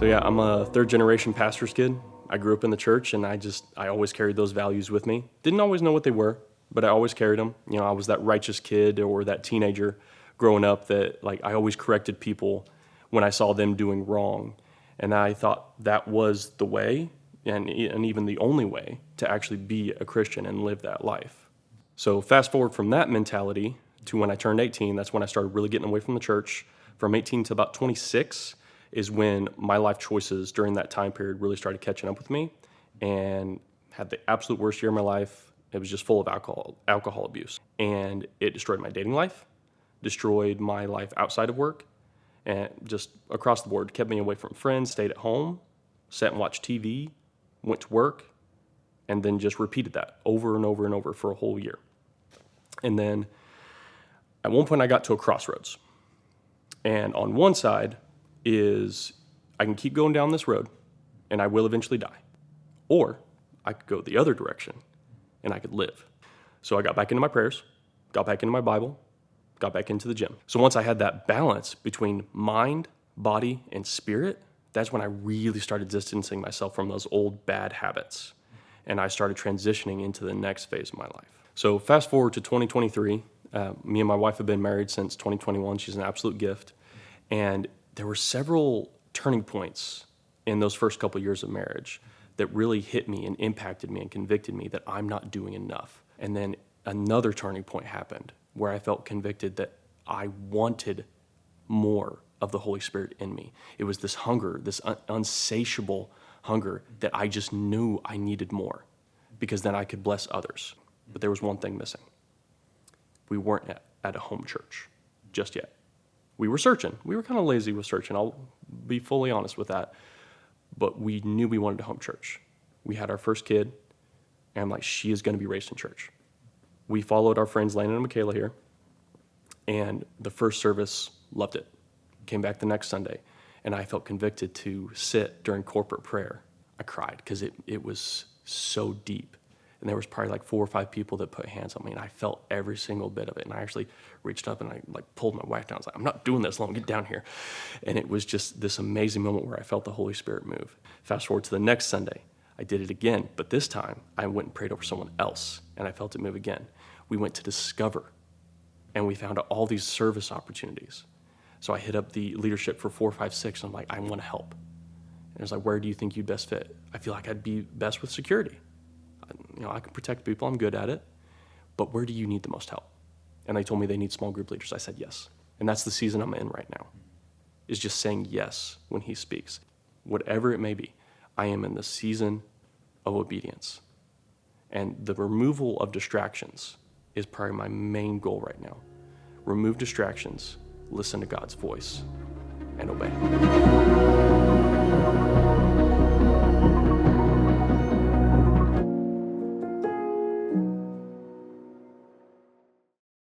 So yeah, I'm a third generation pastor's kid. I grew up in the church and I always carried those values with me. Didn't always know what they were, but I always carried them. You know, I was that righteous kid or that teenager growing up that like I always corrected people when I saw them doing wrong. And I thought that was the way and even the only way to actually be a Christian and live that life. So fast forward from that mentality to when I turned 18, that's when I started really getting away from the church. From 18 to about 26 is when my life choices during that time period really started catching up with me and had the absolute worst year of my life. It was just full of alcohol abuse. And it destroyed my dating life, destroyed my life outside of work, and just across the board kept me away from friends, stayed at home, sat and watched TV, went to work, and then just repeated that over and over and over for a whole year. And then at one point I got to a crossroads. And on one side is I can keep going down this road and I will eventually die. Or I could go the other direction and I could live. So I got back into my prayers, got back into my Bible, got back into the gym. So once I had that balance between mind, body, and spirit, that's when I really started distancing myself from those old bad habits. And I started transitioning into the next phase of my life. So fast forward to 2023, me and my wife have been married since 2021. She's an absolute gift. And there were several turning points in those first couple of years of marriage that really hit me and impacted me and convicted me that I'm not doing enough. And then another turning point happened where I felt convicted that I wanted more of the Holy Spirit in me. It was this hunger, this unsatiable hunger that I just knew I needed more because then I could bless others. But there was one thing missing. We weren't at a home church just yet. We were searching. We were kind of lazy with searching. I'll be fully honest with that. But we knew we wanted a home church. We had our first kid, and I'm like, she is going to be raised in church. We followed our friends Landon and Michaela here, and the first service, loved it. Came back the next Sunday, and I felt convicted to sit during corporate prayer. I cried because it was so deep. And there was probably like 4 or 5 people that put hands on me, and I felt every single bit of it. And I actually reached up and I like pulled my wife down. I was like, I'm not doing this long, get down here. And it was just this amazing moment where I felt the Holy Spirit move. Fast forward to the next Sunday, I did it again, but this time I went and prayed over someone else, and I felt it move again. We went to Discover, and we found all these service opportunities. So I hit up the leadership for 4, 5, 6, and I'm like, I want to help. And it was like, where do you think you'd best fit? I feel like I'd be best with security. You know, I can protect people, I'm good at it, but where do you need the most help? And they told me they need small group leaders. I said yes. And that's the season I'm in right now, is just saying yes when he speaks. Whatever it may be, I am in the season of obedience. And the removal of distractions is probably my main goal right now. Remove distractions, listen to God's voice, and obey.